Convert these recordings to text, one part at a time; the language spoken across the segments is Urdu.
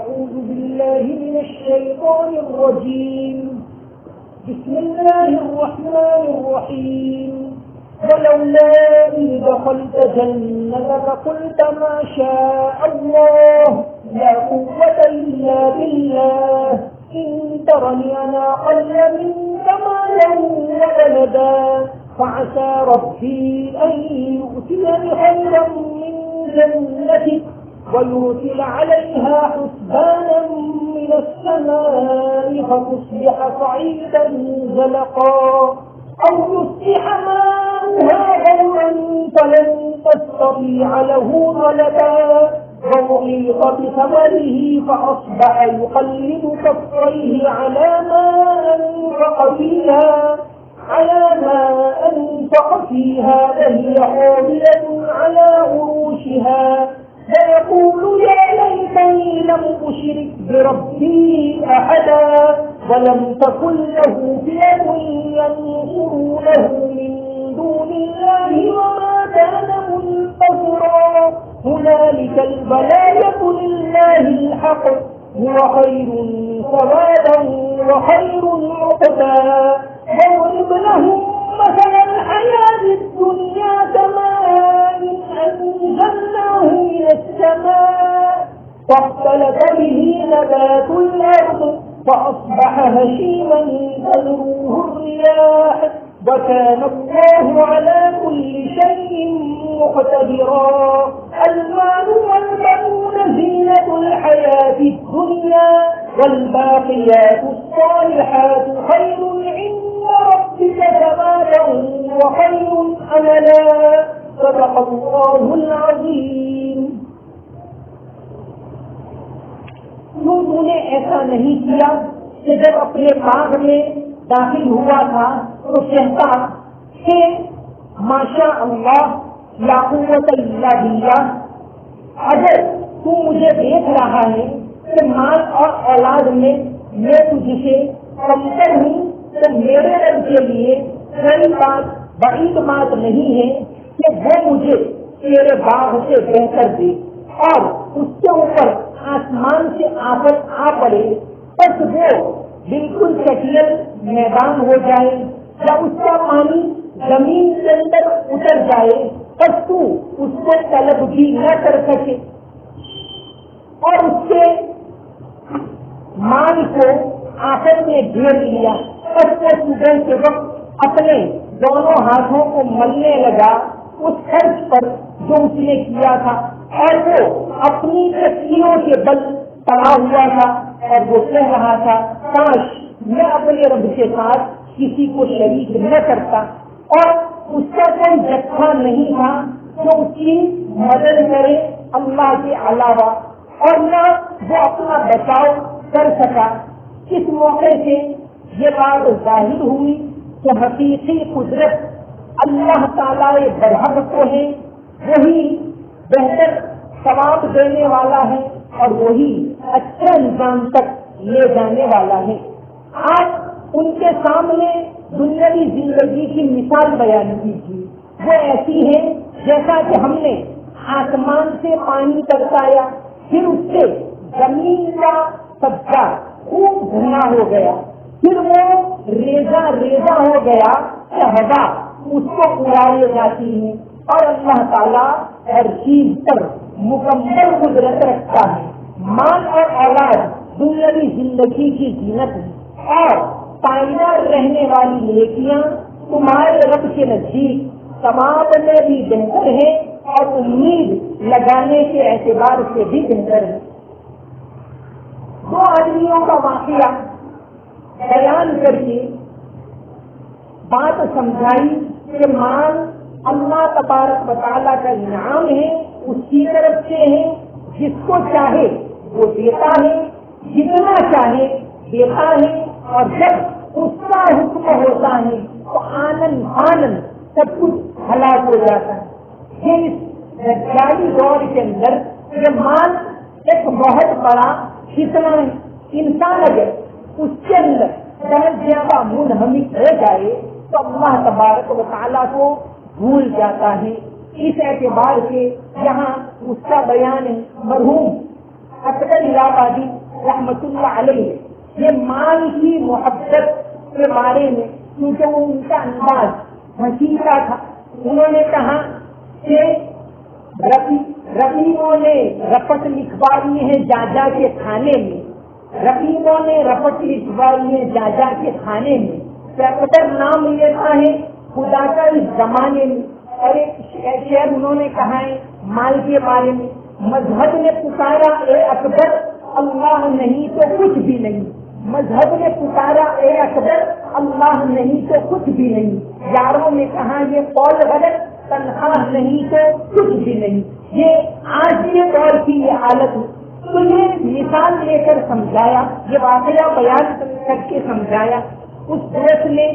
أعوذ بالله من الشيطان الرجيم. بسم الله الرحمن الرحيم. ولولا إذ دخلت جنتك قلت ما شاء الله لا قوة إلا بالله إن ترني أنا أقل منك مالا وولدا فعسى ربي أن يؤتيني خيرا من جنتك ويرسل عليها حسبانا من السماء فتصبح صعيدا زلقا أو يصبح ماؤها غورا فلن تستطيع له طلبا وأحيط بثمره فأصبح يقلب كفيه على ما أنفق فيها وهي خاوية على عروشها فيقول يا ليتني لم أشرك بربي أحدا ولم تكن له فئة ينصرونه من دون الله وما كان منتصرا هنالك الولاية لله الحق هو خير ثوابا وخير عقبا واضرب لهم مثل الحياة الدنيا كماء أنزلناه من السماء فاختلط به نبات الأرض فأصبح هشيما تذروه الرياح وكان الله على كل شيء مقتدرا المال والبنون زينة الحياة الدنيا والباقيات الصالحات خير عند ربك ثوابا وخير أملا صدق الله العظيم. تو نے ایسا نہیں کیا کہ جب اپنے باغ میں داخل ہوا تھا تو کہتا کہ ماشاء اللہ لا قوت الا باللہ. اگر تو مجھے دیکھ رہا ہے کہ مال اور اولاد میں میں تجھ سے کمتر ہوں تو میرے رب کے لیے کوئی بات بعید بات نہیں ہے کہ وہ مجھے تیرے باغ سے بہتر دے اور اس کے اوپر آسمان سے آفت آ پڑے بس وہ بالکل چٹیل میدان ہو جائے یا اس کا پانی زمین کے اندر اتر جائے بس تو اس کو طلب بھی نہ کر سکے اور اس کے مال کو آفت میں گھیر لیا بس وہ صبح کے وقت اپنے دونوں ہاتھوں کو ملنے لگا اس خرچ پر جو اس نے کیا تھا اور وہ اپنی تکیوں کے بل پڑا ہوا تھا اور وہ کہہ رہا تھا کاش میں اپنے رب کے ساتھ کسی کو شریک نہ کرتا اور اس کا کوئی جتھا نہیں تھا جو اس کی مدد کرے اللہ کے علاوہ اور نہ وہ اپنا بچاؤ کر سکا. اس موقع سے یہ بات ظاہر ہوئی کہ حقیقی قدرت اللہ تعالیٰ برحق کو ہے وہی بہتر ثواب دینے والا ہے اور وہی اچھا انجام تک لے جانے والا ہے. آج ان کے سامنے دنیاوی زندگی کی مثال بیان کی تھی وہ ایسی ہے جیسا کہ ہم نے آسمان سے پانی برسایا پھر اس سے زمین کا سبزہ خوب بھنا ہو گیا پھر وہ ریزہ ریزہ ہو گیا کہ ہوا اس کو اڑائے جاتی ہے اور اللہ تعالیٰ ہر چیز پر مکمل قدرت رکھتا ہے. مال اور اولاد دنیاوی زندگی کی زینت ہے اور پائیدار رہنے والی نیکیاں تمہارے رب کے نزدیک تمام میں بھی بہتر ہے اور امید لگانے کے اعتبار سے بھی بہتر ہے. دو آدمیوں کا واقعہ بیان کر کے بات سمجھائی کہ مال اللہ تبارک و تعالیٰ کا انعام ہے اس کی طرف سے ہے جس کو چاہے وہ دیتا ہے جتنا چاہے دیتا ہے اور جب اس کا حکم ہوتا ہے تو آنن آنن سب کچھ ہلاک ہو جاتا ہے. یہ اس جاری دور کے اندر یہ مال ایک بہت بڑا فتنہ ہے. انسان اگر اس کے اندر بہت زیادہ منہمک ہو جائے تو اللہ تبارک و تعالیٰ کو بھول جاتا ہے. اس اعتبار سے یہاں اس کا بیان مرحوم اکبر الہ آبادی رحمت اللہ علیہ یہ مال کی محبت کے بارے میں، کیونکہ وہ ان کا انداز حقیقہ تھا، انہوں نے کہا کہ رقیبوں نے رپٹ لکھوائی ہے جا جا کے کھانے میں، رقیبوں نے رپٹ لکھوائی ہے جا جا کے کھانے میں، اکبر نام لیتا ہے خدا کا اس زمانے میں۔ اور ایک شعر انہوں نے کہا ہے مال کے بارے میں، مذہب نے پکارا اے اکبر اللہ نہیں تو کچھ بھی نہیں، مذہب نے پکارا اے اکبر اللہ نہیں تو کچھ بھی نہیں، یاروں نے کہا یہ قول غلط تنخواہ نہیں تو کچھ بھی نہیں۔ یہ آج کے دور کی یہ حالت ہے، تو یہ مثال لے کر سمجھایا، یہ واقعہ بیان کر کے سمجھایا۔ اس دوست نے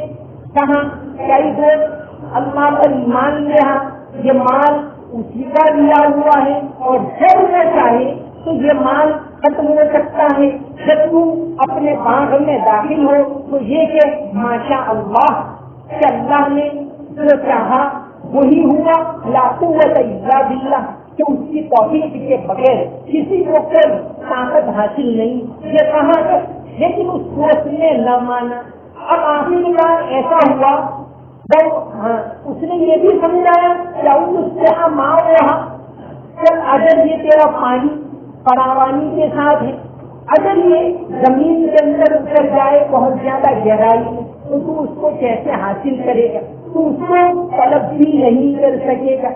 کہا کئی دوست اللہ پر ایمان لیا، یہ مال اسی کا لیا ہوا ہے اور جب وہ چاہے تو یہ مال ختم ہو سکتا ہے، جب تم اپنے باغ میں داخل ہو تو یہ کہ ماشاء اللہ کہ اللہ نے جو چاہا وہی ہوا، لا قوت الا باللہ کہ اس کی توفیق کے بغیر کسی کو کوئی طاقت حاصل نہیں، یہ کہا کہ لیکن اس دوست نے نہ مانا۔ اب آخر کار ایسا ہوا اس نے یہ بھی سمجھایا کہ ماں رہا اگر یہ تیرا پانی فراوانی کے ساتھ ہے، اگر یہ زمین کے اندر اتر جائے بہت زیادہ گہرائی میں تو تو اس کو کیسے حاصل کرے گا، تو اس کو طلب بھی نہیں کر سکے گا۔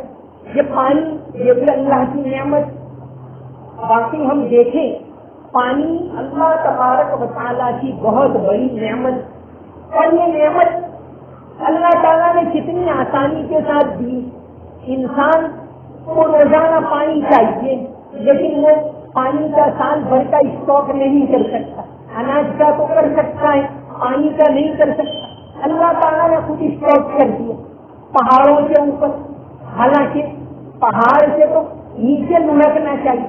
یہ پانی یہ بھی اللہ کی نعمت، باقی ہم دیکھیں پانی اللہ تبارک و تعالیٰ کی بہت بڑی نعمت، اور یہ نعمت اللہ تعالیٰ نے کتنی آسانی کے ساتھ دی۔ انسان کو روزانہ پانی چاہیے لیکن وہ پانی کا سال بھر کا اسٹاک نہیں کر سکتا، اناج کا تو کر سکتا ہے، پانی کا نہیں کر سکتا۔ اللہ تعالیٰ نے خود اسٹاک کر دیا پہاڑوں کے اوپر، حالانکہ پہاڑ سے تو نیچے لڑکنا چاہیے،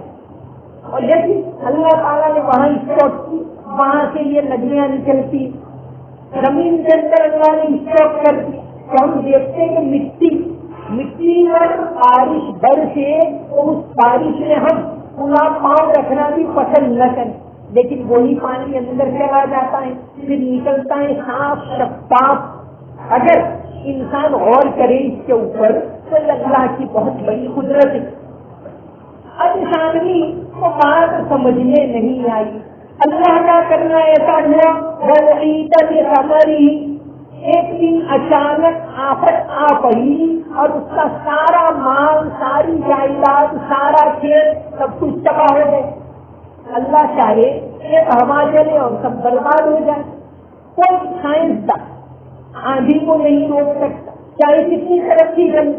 اور لیکن اللہ تعالیٰ نے وہاں اسٹاک کی، وہاں سے یہ ندیاں نکلتی، زمین کے اندر اللہ نے اسٹاک کر دی۔ تو ہم دیکھتے ہیں کہ مٹی پر بارش برسے تو اس بارش میں ہم پورا پاؤں رکھنا بھی پسند نہ کریں، لیکن وہی پانی اندر چلا جاتا ہے پھر نکلتا ہے صاف شفاف۔ اگر انسان غور کرے اس کے اوپر تو اللہ کی بہت بڑی قدرت ہے۔ اب اس آدمی کو بات سمجھنے نہیں آئی، اللہ کا کرنا ایسا ہوا ہماری ایک دن اچانک آفت آ پڑی اور اس کا سارا مال، ساری جائیداد، سارا کھیت سب کچھ تباہ ہو گئے۔ اللہ چاہے ایک ہوا چلے اور سب برباد ہو جائے، کوئی سائنسدان آندھی کو نہیں روک سکتا، چاہے کتنی ترقی کرے،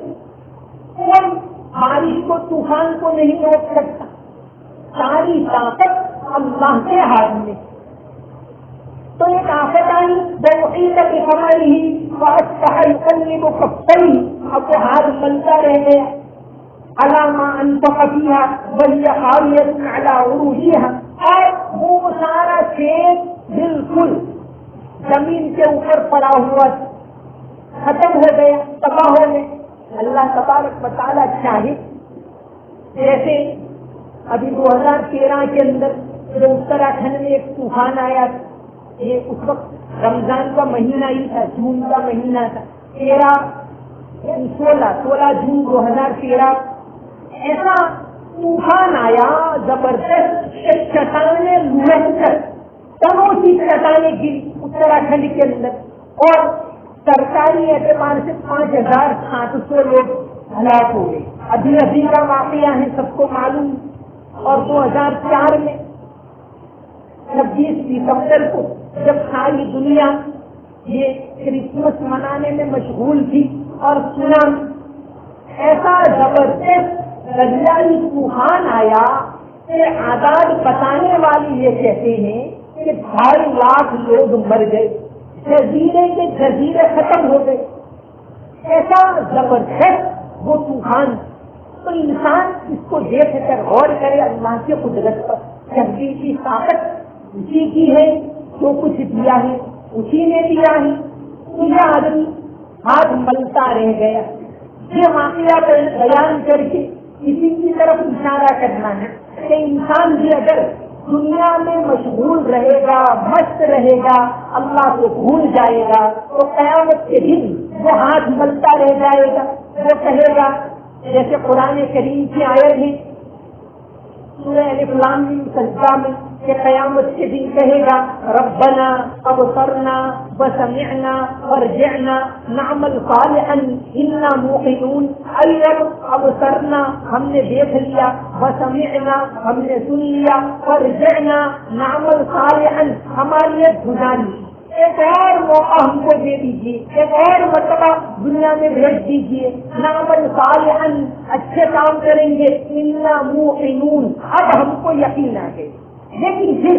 کوئی بارش کو، طوفان کو نہیں روک سکتا، ساری طاقت اللہ کے ہاتھ میں۔ تو ایک آفت آئی ہماری اب وہ ہاتھ ملتا رہ گیا، علامہ انفق فیہا وہی خاویۃ علی عروشہا، اور وہ سارا کھیت بالکل زمین کے اوپر پڑا ہوا ختم ہو گیا، تباہ ہو گئے۔ اللہ تبارک و تعالیٰ چاہے جیسے ابھی 2013 کے اندر جو اتراکھنڈ میں ایک طوفان آیا، یہ اس وقت رمضان کا مہینہ ہی تھا، جون کا مہینہ تھا، 16 جون 2013 ایسا طوفان آیا زبردست، چٹانیں لڑک کر تنوں کی چٹانیں گری اتراکھنڈ کے اندر، اور سرکاری اعتبار سے 5700 لوگ ہلاک ہو گئے۔ ابھی کا واقعہ ہے، سب کو معلوم۔ اور 2004 میں 26 دسمبر کو جب ساری دنیا یہ کرسمس منانے میں مشغول تھی اور سنا ایسا زبردست دریائی طوفان آیا کہ آزاد بتانے والے یہ کہتے ہیں کہ 2.5 لاکھ لوگ مر گئے، جزیرے کے جزیرے ختم ہو گئے، ایسا زبردست وہ طوفان۔ تو انسان اس کو دیکھ کر غور کرے اللہ کی قدرت پر، جبکہ کی طاقت اسی کی ہے، جو کچھ دیا ہے اسی نے دیا ہے، یہ آدمی ہاتھ ملتا رہ گیا۔ یہ واقعہ بیان کر کے اسی کی طرف اشارہ کرنا ہے کہ انسان بھی اگر دنیا میں مشغول رہے گا، مست رہے گا، اللہ کو بھول جائے گا، تو قیامت کے دن وہ ہاتھ ملتا رہ جائے گا، وہ کہے گا جیسے قرآن کریم کی آیت ہے سورہ الف لام میم سجدہ میں کہ قیامت کے دن کہے گا ربنا ابصرنا وسمعنا وارجعنا نعمل صالحا انا موقنون، اے رب ابصرنا ہم نے دیکھ لیا، وسمعنا ہم نے سن لیا، وارجعنا نعمل صالحا ہماری یہ گزاری، ایک اور موقع ہم کو دے دیجیے، ایک اور مرتبہ دنیا میں بھیج دیجیے، نعمل صالحا اچھے کام کریں گے، انا موقنون اب ہم کو یقین آ گئے۔ لیکن پھر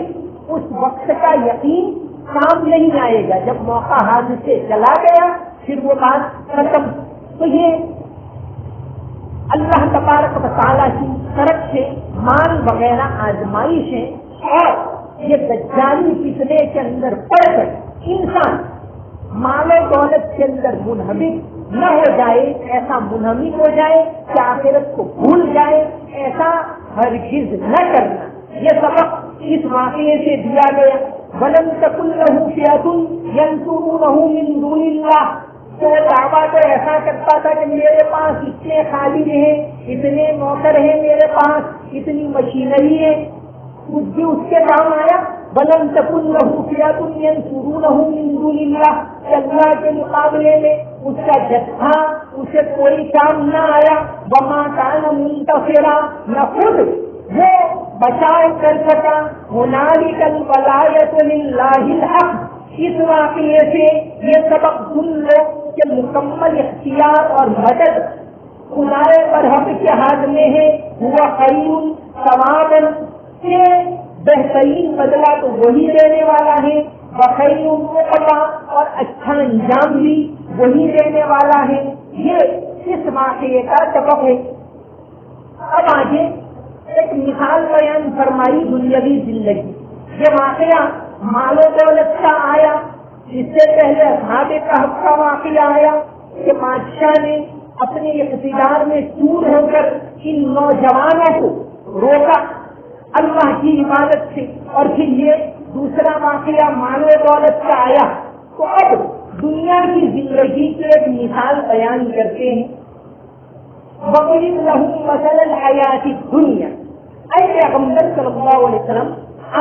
اس وقت کا یقین کام نہیں آئے گا، جب موقع ہاتھ سے چلا گیا پھر وہ بات ختم۔ تو یہ اللہ تبارک و تعالیٰ کی طرف سے مال وغیرہ آزمائش ہے، اور یہ دجالی فتنے کے اندر پڑ کر انسان مال و دولت کے اندر منہمک نہ ہو جائے، ایسا منہمک ہو جائے کہ آخرت کو بھول جائے، ایسا ہرگز نہ کرنا۔ یہ سبق اس واقعے سے دیا گیا۔ وَلَمْ تَكُنْ لَهُ فِئَةٌ يَنْصُرُونَهُ مِنْ دُونِ اللَّهِ، تو دعویٰ تو ایسا کرتا تھا کہ میرے پاس اتنے خادم ہیں، اتنے نوکر ہیں، میرے پاس اتنی مشینری ہے، کچھ بھی اس کے کام آیا؟ وَلَمْ تَكُنْ لَهُ فِئَةٌ يَنْصُرُونَهُ مِنْ دُونِ اللَّهِ، کہ اللہ کے مقابلے میں اس کا جتھا اسے کوئی کام نہ آیا، وَمَا كَانَ مُنْتَصِرًا، نہ خود وہ بچاؤ کر سکا۔ هُنَالِكَ الْوَلَایَةُ لِلَّهِ الْحَقِّ، اس واقعے سے یہ سبق سن لو کہ مکمل اختیار اور مدد خدائے برحق کے ہاتھ میں ہے۔ ہوا خیر ثواباً، کہ بہترین بدلہ تو وہی دینے والا ہے، وخیر عقبا، اور اچھا انجام بھی وہی دینے والا ہے۔ یہ اس واقعے کا سبق ہے۔ اب آگے ایک مثال بیان فرمائی دنیاوی زندگی۔ یہ واقعہ مال و دولت کا آیا، اس سے پہلے اصحاب کہف کا واقعہ آیا کہ بادشاہ نے اپنے اقتدار میں چور ہو کر ان نوجوانوں کو روکا اللہ کی عبادت سے، اور پھر یہ دوسرا واقعہ مال و دولت کا آیا۔ تو اب دنیا کی زندگی کی ایک مثال بیان کرتے ہیں۔ وَضْرِبْ لَهُم مَثَلَ الْحَيَاةِ الدُّنْيَا، اے پیغمبر صلی اللہ علیہ وسلم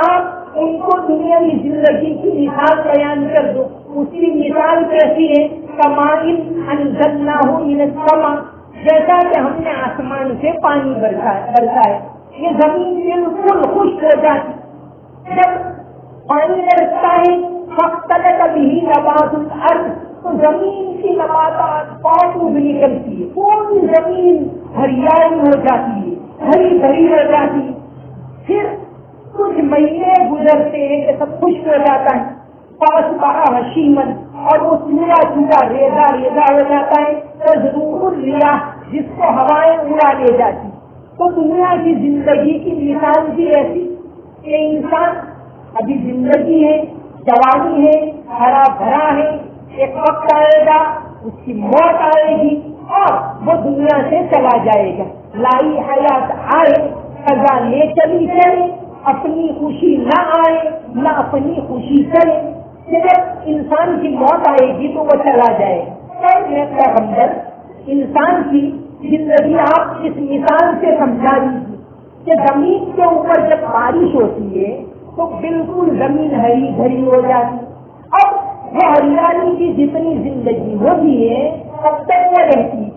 آپ ان کو دنیا کی زندگی کی مثال بیان کر دو۔ اس کی مثال کیسی ہے؟ کَمَاءٍ أَنزَلْنَاهُ مِنَ السَّمَاءِ، جیسا کہ ہم نے آسمان سے پانی برسا ہے، یہ زمین بالکل خشک ہو جاتی، جب پانی برستا ہے فَاخْتَلَطَ بِهِ نَبَاتُ الْأَرْضِ، تو زمین کی نباتات پاؤں میں نکلتی ہے، پوری زمین ہریالی ہو جاتی ہے، ہری بھری ہو جاتی ہے۔ پھر کچھ مہینے گزرتے ہیں کہ سب خشک ہو جاتا ہے، فَأَصْبَحَ هَشِيمًا، اور وہ چورا چورا ریزا ریزا ہو جاتا ہے، تَذْرُوهُ الرِّيَاحُ، جس کو ہوائیں اڑا لے جاتی۔ تو دنیا کی زندگی کی مثال بھی ایسی کہ انسان ابھی زندگی ہے، جوانی ہے، ہرا بھرا ہے، ایک وقت آئے گا اس کی موت آئے گی اور وہ دنیا سے چلا جائے گا۔ لائی حیات آئے سزا لے چلی چلے، اپنی خوشی نہ آئے نہ اپنی خوشی چلے، صرف انسان کی موت آئے گی تو وہ چلا جائے گا۔ پیغمبر انسان کی زندگی آپ اس مثال سے سمجھا دیجیے کہ زمین کے اوپر جب بارش ہوتی ہے تو بالکل زمین ہری بھری ہو جاتی، اب وہ ہریالی کی جتنی زندگی ہوتی ہے تب تک وہ رہتی،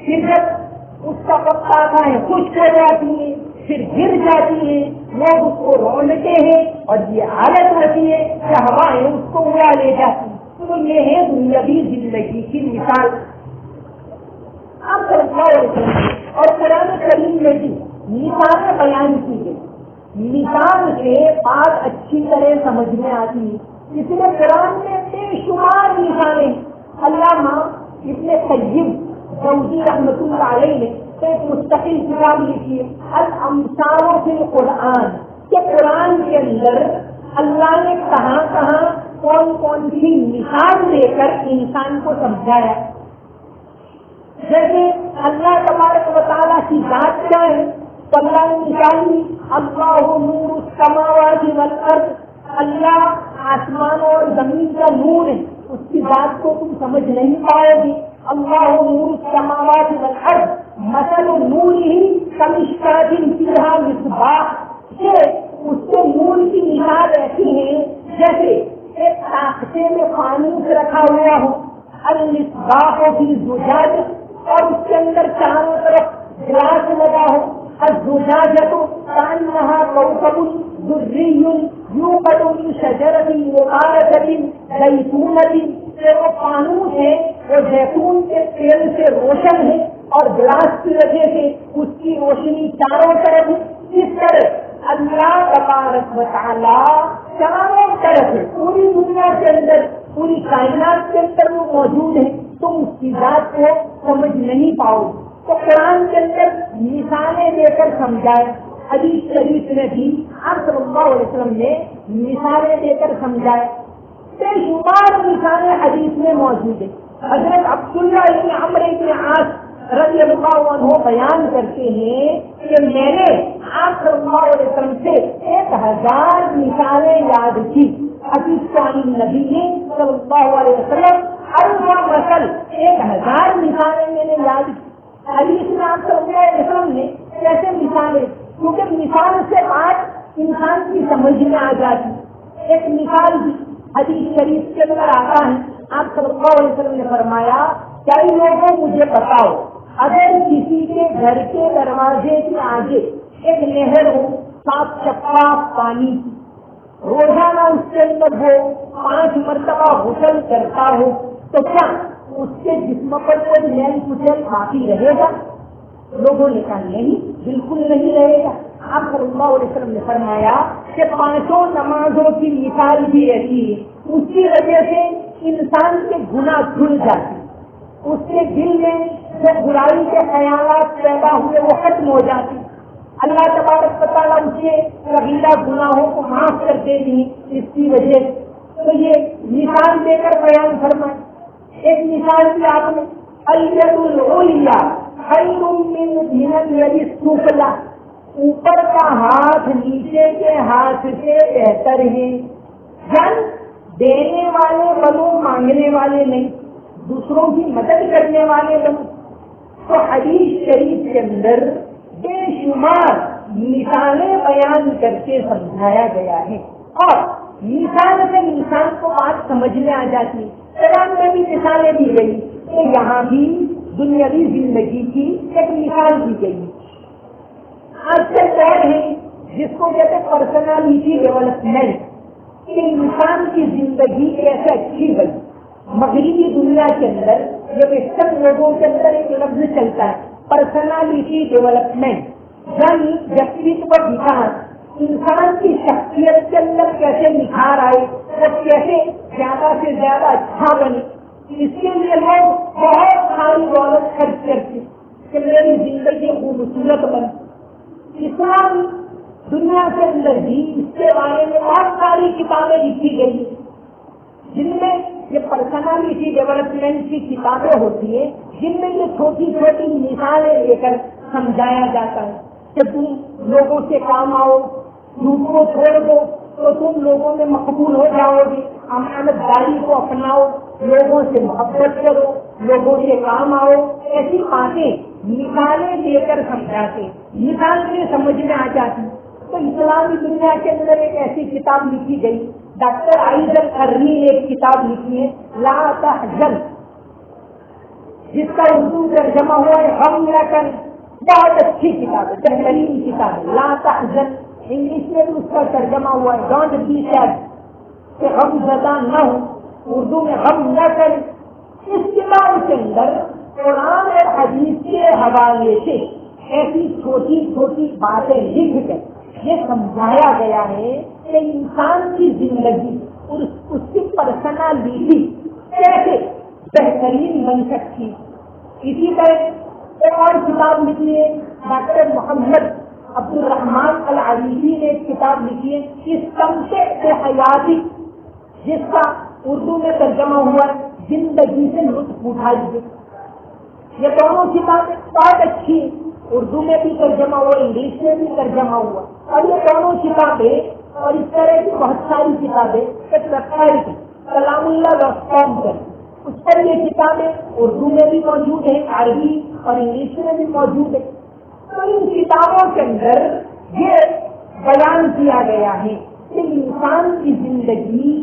پھر جب اس کا وقت آتا ہے خشک ہو جاتی ہے، پھر گر جاتی ہے، لوگ اس کو رونتے ہیں اور یہ حالت ہوتی ہے کہ ہوائیں اس کو اڑا لے جاتی۔ تو یہ ہے دنیاوی زندگی کی مثال۔ آپ صلی اللہ علیہ وسلم اور قرآن کریم میں بھی مثالیں بیان کی گئی، مثال سے بات اچھی طرح سمجھ میں آتی ہے، اس لیے قرآن میں بے شمار مثالیں۔ علامہ ابن قیم جوزی رحمۃ اللہ علیہ نے ایک مستقل کتاب لکھی ہے الامثال فی القرآن، کہ قرآن کے اندر اللہ نے کہاں کہاں کون کون سی مثال دے کر انسان کو سمجھایا۔ جیسے اللہ تبارک و تعالیٰ کی ذات کیا ہے، اللہ نے مثال دی اللہ نور السماوات والارض، اللہ آسمانوں اور زمین کا نور ہے، اس کی بات کو تم سمجھ نہیں پاؤ گی. اللہ نور السماوات والارض مثل نورہ کمشکاۃ فیہا مصباح، یہ اس کے نور کی مثال ایسی ہے جیسے ایک طاقتے میں پانی رکھا ہوا ہو، المصباح فی زجاجہ، اور اس کے اندر چاروں طرف گلاس لگا ہو، الزجاجہ کأنہا کوکب درّی یوقد من شجرۃ مبارکۃ زیتونۃ، وہ فانوس ہے، وہ زیتون کے تیل سے روشن ہے اور گلاس کی وجہ سے اس کی روشنی چاروں طرف ہے. اس طرح اللہ تبارک و تعالیٰ چاروں طرف ہے، پوری دنیا کے اندر، پوری کائنات کے اندر وہ موجود ہے، تم اس کی ذات کو سمجھ نہیں پاؤ. تو قرآن کے اندر مثالیں دے کر سمجھائے، حدیث شریف میں بھی آپ صلی اللہ علیہ وسلم نے مثالیں دے کر سمجھائے. بے شمار مثالیں حدیث میں موجود ہیں. حضرت عبداللہ ابن عمرو ابن عاص رضی اللہ عنہ بیان کرتے ہیں کہ میں نے آپ صلی اللہ علیہ وسلم سے 1000 مثالیں یاد کی. حدیث کو عن نبی صلی اللہ علیہ وسلم اربع مثل، 1000 مثالیں میں نے یاد کی. حدیث میں آپ صلی اللہ علیہ وسلم نے کیسے مثالیں، کیونکہ مثال سے بات انسان کی سمجھ میں آ جاتی. ایک مثال بھی حدیث شریف کے اندر آتا ہے، آپ صلی اللہ علیہ وسلم نے فرمایا کئی لوگوں مجھے بتاؤ، اگر کسی کے گھر کے دروازے کے آگے ایک نہر ہو، صاف شفاف پانی کی، روزانہ اس کے اندر وہ 5 مرتبہ غسل کرتا ہو، تو کیا اس کے جسم پر کوئی میل کچل باقی رہے گا؟ لوگوں نے کہا نہیں، بالکل نہیں رہے گا. آپ صلی اللہ علیہ وسلم نے فرمایا کہ 5 نمازوں کی مثال بھی ایسی ہے، اس کی وجہ سے انسان کے گناہ دھل جاتے، اس کے دل میں جو برائی کے خیالات پیدا ہوئے وہ ختم ہو جاتے، اللہ تبارک و تعالیٰ اس کے کبیرہ گناہوں کو معاف کر دیتی اس کی وجہ سے. تو یہ مثال دے کر بیان فرمائے. ایک مثال بھی آپ نے الید العلیٰ خیر من الید السفلی، اوپر کا ہاتھ نیچے کے ہاتھ سے بہتر ہے. جن دینے والے بنو، مانگنے والے نہیں، دوسروں کی مدد کرنے والے بنو. تو حدیث شریف کے اندر بے شمار مثالیں بیان کر کے سمجھایا گیا ہے، اور مثال سے انسان کو بات سمجھ میں آ جاتی ہے. قرآن میں بھی مثالیں دی گئی، تو یہاں بھی دنیاوی زندگی کی ایک مثال دی گئی. آج کے دور ہے جس کو کہتے ہیں پرسنالٹی ڈیولپمنٹ، کہ انسان کی زندگی کیسے اچھی بنی. مغربی دنیا کے اندر یہ ویسٹرن لوگوں کے اندر ایک لفظ چلتا ہے پرسنالٹی ڈیولپمنٹ، یعنی ویکتو وکاس، انسان کی شخصیت کے اندر کیسے نکھار آئے، وہ کیسے زیادہ سے زیادہ اچھا بنے. اس کے لیے لوگ بہت ساری دولت خرچ کرتے کہ میری زندگی خوبصورت بنے. اسلام دنیا کے اندر بھی اس کے بارے میں بہت ساری کتابیں لکھی گئی جن میں یہ پرسنالٹی ڈیولپمنٹ کی کتابیں ہوتی ہیں، جن میں یہ چھوٹی چھوٹی مثالیں لے کر سمجھایا جاتا ہے کہ تم لوگوں سے کام آؤ، جھوٹ کو چھوڑ دو تو تم لوگوں میں مقبول ہو جاؤ گے، امانت داری کو اپناؤ، لوگوں سے محبت کرو، لوگوں سے کام آؤ. ایسی باتیں مثالیں دے کر سمجھاتے، مثال سے سمجھ میں آ جاتی. تو اسلامی دنیا کے اندر ایک ایسی کتاب لکھی گئی، ڈاکٹر آئزل قرنی نے ایک کتاب لکھی ہے لا تحزن، جس کا اردو ترجمہ ہوا ہے غم نہ کر. بہت اچھی کتاب ہے، بہترین کتاب ہے لا تحزن. انگلش میں بھی اس کا ترجمہ ہوا ہے ڈونٹ بی سیڈ، کہ غم زدہ نہ ہو، اردو میں غم نہ کرے. اس کتاب کے اندر قرآن اور حدیث کے حوالے سے ایسی چھوٹی چھوٹی باتیں لکھ کر یہ سمجھایا گیا ہے کہ انسان کی زندگی اور اس کی پرسنالٹی کیسے بہترین بن سکتی. اسی طرح ایک اور کتاب لکھی ہے ڈاکٹر محمد عبد الرحمان العریفی نے ایک کتاب لکھی ہے استمتع بحیاتی، جس کا اردو میں ترجمہ ہوا ہے زندگی سے لطف اٹھائیے. یہ دونوں کتابیں بہت اچھی ہیں، اردو میں بھی ترجمہ ہوا، انگلش سے بھی ترجمہ ہوا. اور یہ دونوں کتابیں اور اس طرح کی بہت ساری کتابیں ایک ویب سائٹ kalamullah.com اس پر یہ کتابیں اردو میں بھی موجود ہیں, عربی اور انگلش میں بھی موجود ہے. تو ان کتابوں کے اندر یہ بیان کیا گیا ہے کہ انسان کی زندگی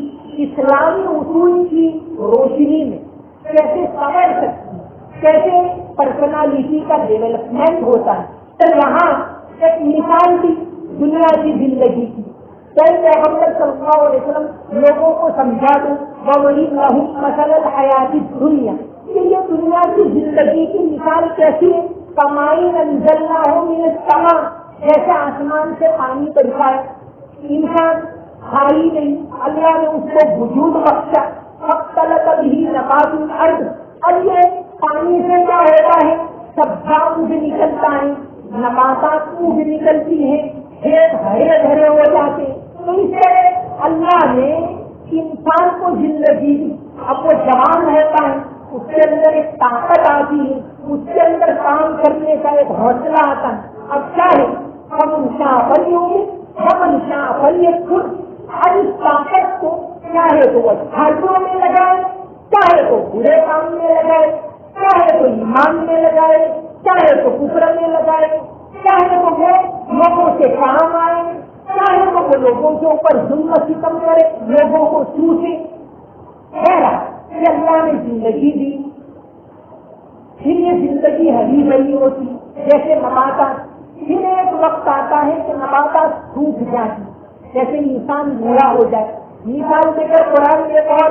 اسلامی اصول کی روشنی میں کیسے سنور سکتی ہے, کیسے پرسنالٹی کا ڈیولپمنٹ ہوتا ہے. تو یہاں ایک مثال بھی دنیا کی زندگی کی پیغمبر صلی اللہ علیہ وسلم لوگوں کو سمجھا دوں وَوَلِلَّهُ مَثَلَ الْحَيَاةِ الدُّنْيَا کہ یہ دنیا کی زندگی کی مثال کیسی ہے. کمائن انزلناہ من السماء جیسے آسمان سے پانی برسائے. انسان خالی نہیں, اللہ نے اس کو وجود بخشا. فاختلط بہ نبات الارض, اب یہ پانی سے کیا ہوتا ہے, سبزیاں اگ نکلتا ہے, نباتات اگ نکلتی ہیں, کھیت ہرے بھرے ہو جاتے. تو اس سے اللہ نے انسان کو زندگی دی. اب وہ جوان ہوتا ہے, اس کے اندر ایک طاقت آتی ہے, اس کے اندر کام کرنے کا ایک حوصلہ آتا ہے. اب کیا ہے, ہم شاہ بنی ہوں گے, ہم شاہ بنی خود. اب اس طاقت کو چاہے تو وہ جھاڑیوں میں لگائے, چاہے تو برے کام میں لگائے, چاہے تو ایمان میں لگائے, چاہے تو کفر میں لگائے, چاہے تو وہ لوگوں سے کام آئے, چاہے تو وہ لوگوں کے اوپر ظلم ستم کرے, لوگوں کو چوسے. کہ اللہ نے زندگی دی, پھر یہ زندگی ہری بھری ہوتی جیسے نباتات. پھر ایک وقت آتا ہے کہ نباتات سوکھ جاتی, جیسے انسان بوڑھا ہو جائے. مثال دے کر قرآن نے اور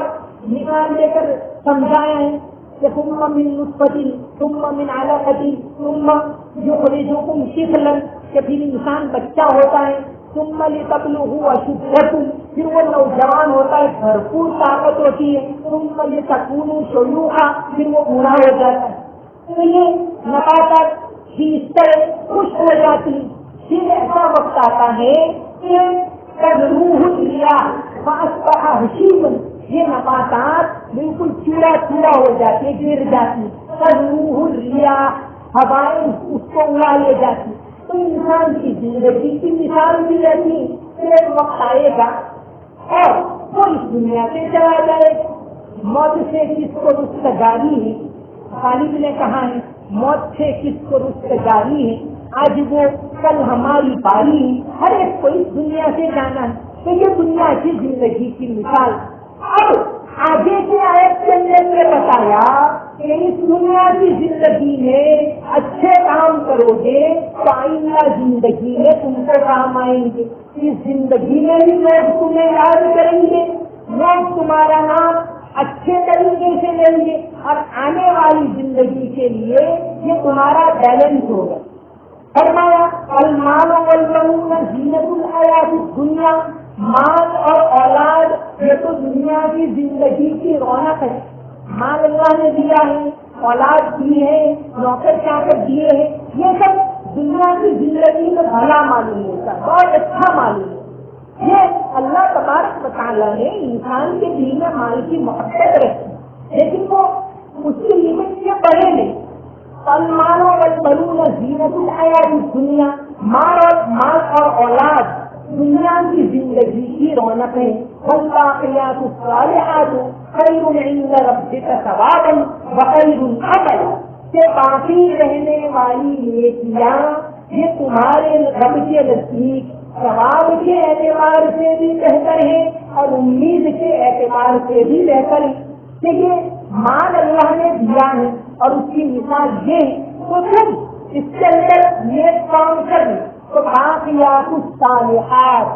مثال دے کر سمجھایا ہے کہ ثم من نطفۃ ثم من علقۃ ثم یخرجکم طفلا, کہ پھر انسان بچہ ہوتا ہے. ثم لتبلغوا اشدکم, پھر وہ نوجوان ہوتا ہے, بھرپور طاقت ہوتی ہے. ثم لتکونوا شیوخا, پھر وہ بوڑھا ہو جاتا ہے. تو یہ نباتات بھی اس طرح خشک ہو جاتی. پھر ایسا وقت آتا ہے کہ تذروہ الرياح فاصبح هشيما, یہ نباتات بالکل چورا چورا ہو جاتی ہے, گر جاتی. تذروہ الرياح, ہوائیں اس کو اڑا لے جاتی. تو انسان کی زندگی کی مثال بھی رہتی. ایک وقت آئے گا اور وہ اس دنیا سے چلا جائے. موت سے کس کو رستگاری ہے, غالب نے کہا ہے موت سے کس کو رستگاری ہے, آج وہ کل ہماری باری ہے. ہر ایک کو اس دنیا سے جانا ہے. تو یہ دنیا کی زندگی کی مثال. اب آگے کی آیت کے اندر نے بتایا کہ اس دنیا کی زندگی میں اچھے کام کرو گے تو آئندہ زندگی میں تم کو کام آئیں گے. اس زندگی میں بھی لوگ تمہیں یاد کریں گے, لوگ تمہارا نام اچھے طریقے سے لیں گے, اور آنے والی زندگی کے لیے یہ تمہارا بیلنس ہوگا. فرمایا المال والبنون زینت الحیات الدنیا, مال اور اولاد یہ تو دنیا کی زندگی کی رونق ہے. مال اللہ نے دیا ہے, اولاد دی ہے, نوکر چاکر دیے ہیں, یہ سب دنیا کی زندگی میں بھلا معلوم ہوتا ہے, بہت اچھا معلوم ہے. یہ اللہ تبارک و تعالیٰ نے انسان کے دل میں مال کی محبت رکھی, لیکن وہ اس کی لمٹ سے بڑھے نہیں. المال والبنون زینت الحیات الدنیا, مال اور اولاد دنیا کی زندگی کی رونق ہے. والباقیات الصالحات خیر عند ربک ثوابا وخیر عملا, کہ باقی رہنے والی نیکیاں یہ تمہارے رب کے نزدیک ثواب کے اعتبار سے بھی بہتر ہے اور امید کے اعتبار سے بھی بہتر ہے. کہ یہ مال اللہ نے دیا ہے اور اس کی مثال یہ ہے, تو تم اس کے اندر نیک کام کریں تو باقیات الصالحات,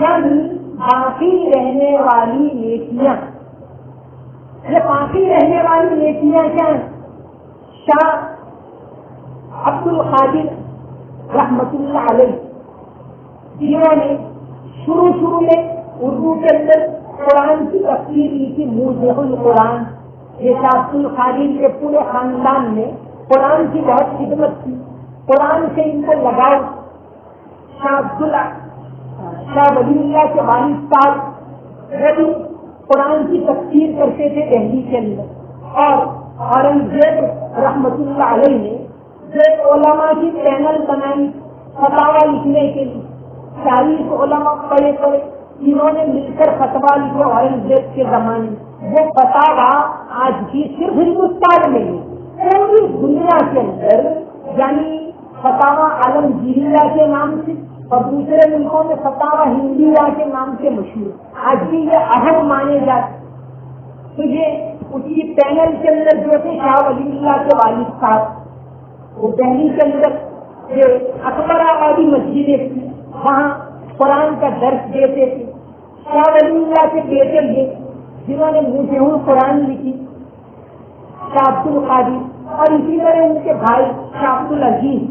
یعنی باقی رہنے والی نیکیاں. یہ باقی رہنے والی نیکیاں کیا ہیں؟ شاہ عبد القادر رحمت اللہ علیہ, جنہوں نے شروع میں اردو کے اندر قرآن کی تفسیر کی تھی, موضوع القرآن. یہ شاہ عبد القادر کے پورے خاندان نے قرآن کی بہت خدمت کی, قرآن سے ان کو لگاؤ. شاہ ولی اللہ کے والد صاحب وہ بھی قرآن کی تفسیر کرتے تھے دہلی کے اندر, اور اورنگزیب رحمت اللہ علیہ نے جو علماء کی پینل بنائی فتاوا لکھنے کے لیے 40 علماء پڑے پڑے جنہوں نے مل کر فتوا لکھا اورنگزیب کے زمانے میں، وہ فتوا آج بھی صرف ہندوستان میں نہیں پوری دنیا کے اندر، یعنی فتاوا عالمگیریہ کے نام سے اور دوسرے ملکوں میں فتاوا ہندیہ کے نام سے مشہور، آج بھی یہ اہم مانے جاتے۔ تو یہ اسی پینل کے اندر جو تھے شاہ ولی اللہ کے والد صاحب، وہ دہلی کے اندر یہ اکبر آبادی مسجدیں تھی، وہاں قرآن کا درس دیتے تھے۔ شاہ ولی اللہ کے بیٹے یہ جنہوں نے موجم القرآن لکھی، شاہ عبد القادر، اور اسی طرح ان کے بھائی شاہ عبد العزیز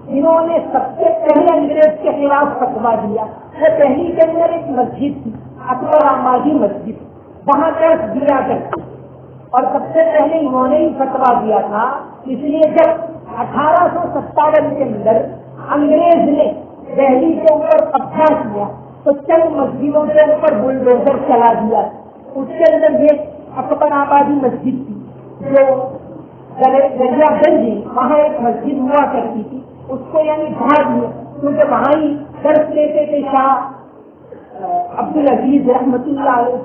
جنہوں نے سب سے پہلے انگریز کے خلاف فتوا دیا۔ وہ دہلی کے اندر ایک مسجد تھی اکبر آبادی مسجد، وہاں درس دیا کرتے اور سب سے پہلے انہوں نے ہی فتوا دیا تھا۔ اس لیے جب 1857 کے اندر انگریز نے دہلی کے اوپر قبضہ کیا تو چند مسجدوں کے اوپر بلڈوزر چلا دیا۔ اس کے اندر یہ اکبر آبادی مسجد تھی جو دریا گنج، وہاں ایک مسجد ہوا کرتی تھی، اس کو یعنی ڈھا دیا، کیونکہ وہاں ہی درس لیتے تھے شاہ عبد العزیز رحمۃ اللہ علیہ،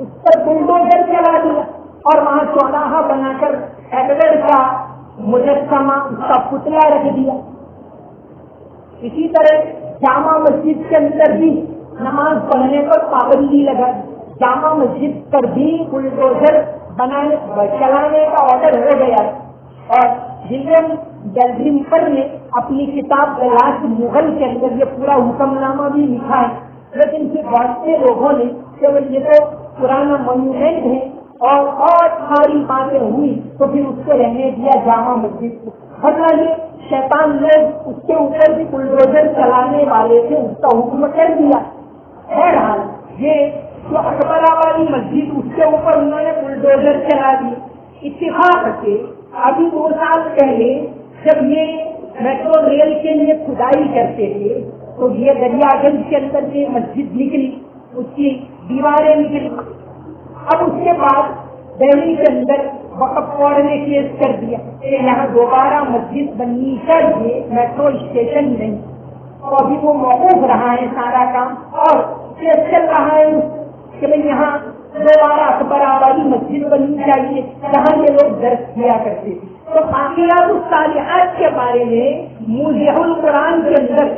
اس پر بلڈوزر چلا دیا اور وہاں چوراہا بنا کر ایڈورڈ کا مجسمہ، اس کا پتلا رکھ دیا۔ اسی طرح جامع مسجد کے اندر بھی نماز پڑھنے پر پابندی لگا، جامع مسجد پر بھی بلڈوزر چلانے کا آرڈر ہو گیا۔ اور ولیم ڈیلگرمپر نے اپنی کتاب لاش مغل کے اندر یہ پورا حکم نامہ بھی لکھا ہے، لیکن پھر بہت سے لوگوں نے کہ یہ تو پرانا مونومنٹ ہے اور ساری باتیں ہوئی تو پھر اس کو رہنے دیا جامع مسجد کو، ورنہ یہ شیطان لوگ اس کے اوپر بھی بلڈوزر چلانے والے تھے، اس کا حکم کر دیا۔ بہرحال یہ جو اکبر آبادی مسجد اس کے اوپر انہوں نے بلڈوزر چلا دی۔ اتفاق سے ابھی 2 سال پہلے جب یہ میٹرو ریل کے لیے کھدائی کرتے تھے تو یہ دریا گنج کے اندر سے مسجد نکلی، اس کی دیواریں نکلی۔ اب اس کے بعد دہلی کے اندر وقف بورڈ نے کیس کر دیا کہ یہاں دوبارہ مسجد بننی چاہیے، میٹرو اسٹیشن نہیں، تو ابھی وہ موقوف رہا ہے سارا کام اور کیس چل رہا ہے کہ بھائی یہاں دوبارہ اکبر آبادی مسجد بننی چاہیے جہاں یہ لوگ درس کیا کرتے تھے۔ تو باقیات الصالحات کے بارے میں موجم القرآن کے اندر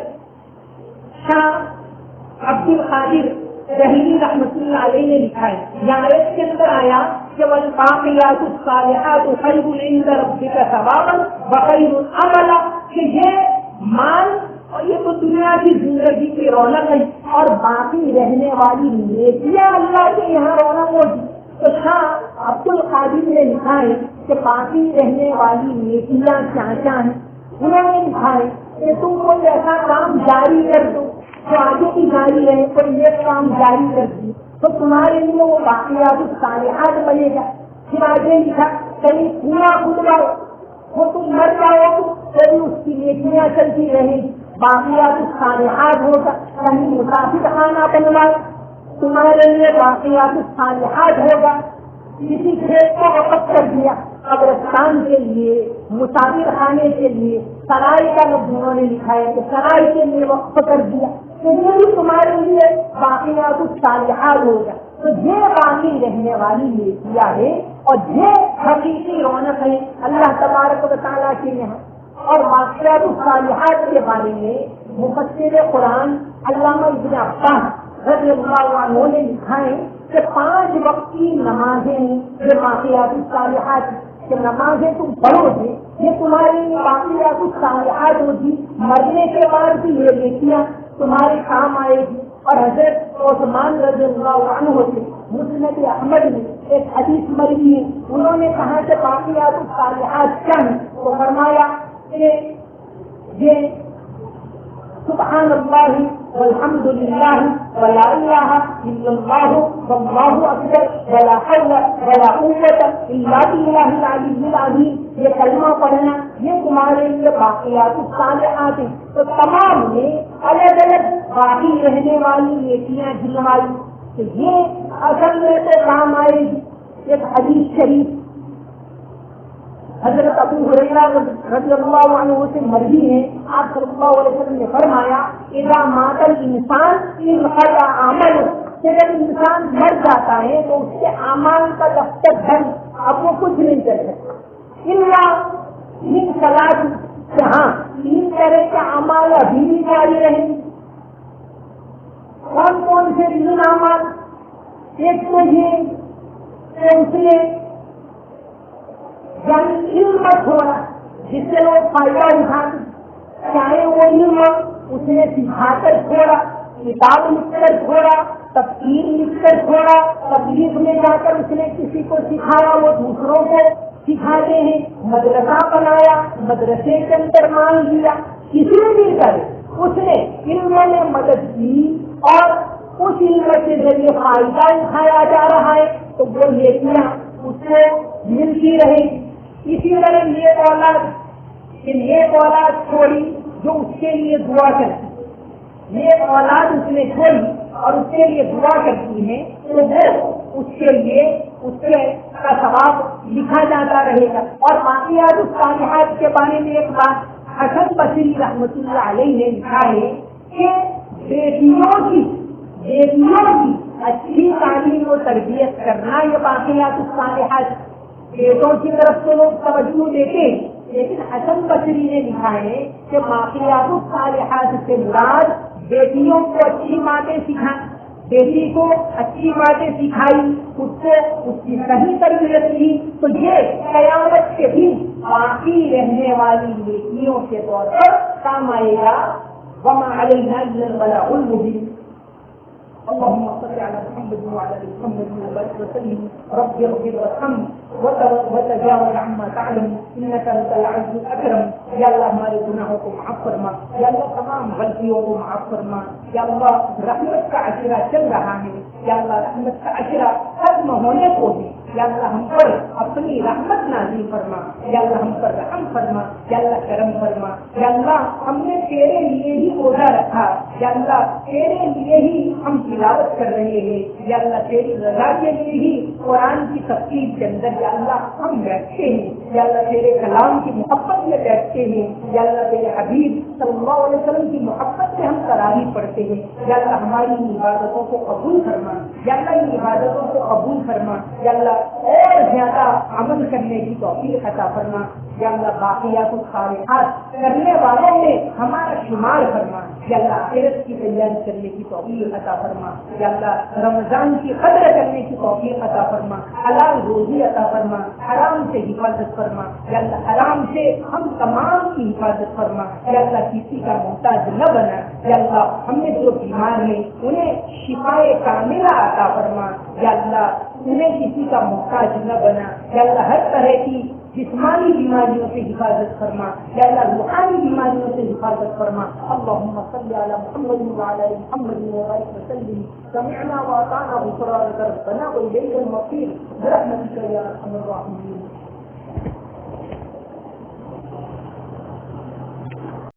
شاہ عبد القادر دہلی رحمۃ اللہ علیہ نے لکھا ہے، یہاں آیت کے اندر آیا کہ والباقیات الصالحات خیر عند ربک ثوابا وخیر عملا، کہ یہ مال اور یہ تو دنیا کی زندگی کی رونق ہے اور باقی رہنے والی نیکیاں اللہ کے یہاں رونق ہوگی۔ تو شاہ عبد القادر نے لکھا ہے کہ باقی رہنے والی نیکیاں کیا کیا ہیں۔ انہوں نے لکھا ہے کہ تم کوئی ایسا کام جاری کر دو جو آگے کی جاری رہے، کوئی یہ کام جاری کر دی تو تمہارے لیے وہ باقیات الصالحات بنے گا۔ پھر آگے لکھا کہیں پورا کھدواؤ، وہ تم مر جاؤ تو بھی اس کی نیکیاں چلتی رہیں گی، باقیات الصالحات ہوگا۔ کہیں مسافر خانہ بنواؤ، تمہارے لیے باقیات الصالحات ہوگا۔ کسی کھیت کو وقف کر دیا قبرستان کے لیے، مسافر خانے کے لیے، سرائے کا لفظ انہوں نے لکھا ہے کہ سرائے کے لیے وقف کر دیا، تو یہ بھی تمہارے لیے باقیات الصالحات ہوگا۔ تو یہ باقی رہنے والی نیکیاں ہے اور یہ حقیقی رونق ہے اللہ تبارک و تعالیٰ کے یہاں۔ اور باقیات الصالحات کے بارے میں مفسر قرآن علامہ ابن عباس رضی اللہ عنہ نے لکھا ہے کہ 5 وقت کی نمازیں ہیں یہ باقیات الصالحات، کہ نمازیں تم پڑھو گے یہ تمہارے لیے باقیات الصالحات ہوگی، مرنے کے بعد بھی یہ نیکیاں تمہارے کام آئے گی۔ اور حضرت عثمان رضی اللہ عنہ سے مسند احمد میں ایک حدیث مروی ہے، انہوں نے کہا کہ باقیات الصالحات کیا ہیں، تو فرمایا کہ یہ سبحان اللہ والحمد للہ ولا الہ الا اللہ واللہ اکبر ولا حول ولا قوۃ الا باللہ العلی العظیم، یہ کلمہ پڑھنا یہ تمہارے لیے باقیات الصالحات ہیں۔ تو تمام میں الگ الگ باقی رہنے والی نیکیاں گنوائی کہ یہ اصل میں تو کام آئے گی۔ ایک حدیث شریف حضرت ابو ہریرہ رضی اللہ عنہ سے مروی ہے، آپ صلی اللہ علیہ وسلم نے فرمایا اذا مات الانسان انقطع عمله، کہ جب انسان مر جاتا ہے تو اس کے اعمال کا دفتر بند، اب وہ کچھ نہیں کر سکتا الا من ثلاث، ہاں 3 طرح کے اعمال ابھی بھی جاری رہیں گے۔ کون کون سے 3 اعمال؟ ایک تو یہ کہ اس نے یعنی علم چھوڑا جس سے لوگ فائدہ اٹھاتے، چاہے وہ علم اس نے سکھا کر چھوڑا، کتاب لکھ کر چھوڑا، تفسیر لکھ کر چھوڑا، تبلیغ میں جا کر اس نے کسی کو سکھایا وہ دوسروں کو سکھاتے ہیں، مدرسہ بنایا، مدرسے کے اندر مان لیا، کسی بھی کرے اس نے علم میں مدد کی اور اس علم کے ذریعے فائدہ اٹھایا جا رہا ہے تو وہ نیکیاں اس کو ملتی رہے گی۔ اسی طرح یہ اولاد چھوڑی جو اس کے لیے دعا کرتی، یہ اولاد اس نے چھوڑی اور اس کے لیے دعا کرتی ہے تو وہ اس کے لیے اس کا ثواب لکھا جاتا رہے گا۔ اور باقیات الصالحات کے بارے میں ایک بات حسن بصری رحمۃ اللہ علیہ نے لکھا ہے کہ بیٹیوں کی اچھی تعلیم و تربیت کرنا یہ باقیات الصالحات، بیٹوں کی طرف سے لوگ توجہ دیتے ہیں، لیکن حسن بصری نے لکھا ہے کہ باقیات الصالحات سے مراد بیٹیوں کو اچھی باتیں سکھائیں، بیٹی کو اچھی باتیں سکھائی، اس کو اس کی صحیح تربیت کی تو یہ قیامت کے دن باقی رہنے والی نیکیوں کے طور پر کام آئے گا۔ وما علینا الا البلاغ المبین۔ اللهم صل على محمد وعلى ال محمد وبارك وسلم رب اغفر وارحم وتجاوز عما تعلم انك انت العزيز الاكرم۔ یا اللہ ہمارے گناہوں کو معاف فرما، یا اللہ تمام غلطیوں کو معاف فرما، یا اللہ رحمت کا عشرہ چل رہا ہے، یا اللہ رحمت کا عشرہ ختم ہونے کو ہے، یا اللہ ہم پر اپنی رحمت نازل فرما، یا اللہ ہم پر رحم فرما، یا اللہ کرم فرما، یا اللہ ہم نے تیرے لیے ہی روزہ رکھا، یا اللہ تیرے لیے ہی ہم تلاوت کر رہے ہیں، یا اللہ تیری رضا کے لیے ہی قرآن کی تفسیر کے اندر یا اللہ ہم بیٹھتے ہیں، یا اللہ تیرے کلام کی محبت میں بیٹھتے ہیں، یا اللہ تیرے حبیب صلی اللہ علیہ وسلم کی محبت سے ہم تراویح پڑھتے ہیں، یا اللہ ہماری ان عبادتوں کو قبول فرما، یا اللہ ان عبادتوں کو قبول فرما، یا اللہ اور زیادہ عمل کرنے کی توفیق عطا فرما، یا اللہ باقیات الصالحات کرنے والوں میں ہمارا شمار فرما، یا اللہ آخرت کی تیاری کرنے کی توفیق عطا فرما، یا اللہ رمضان کی قدر کرنے کی توفیق عطا فرما، حلال روزی عطا فرما، حرام سے حفاظت فرما، یا اللہ حرام سے ہم تمام کی حفاظت فرما، یا اللہ کسی کا محتاج نہ بنا، یا اللہ ہم نے جو بیمار ہیں انہیں شفائے کاملہ عطا فرما، یا اللہ انہیں کسی کا محتاج نہ بنا، یا اللہ ہر طرح کی جسمانی بیماریوں سے حفاظت فرما، یا اللہ روحانی بیماریوں سے حفاظت فرما۔ اللهم صل على محمد وعلى ال محمد وبارك وسلم۔ سمعنا واطعنا غفرانك ربنا واليك المصير برحمتك يا ارحم الراحمين۔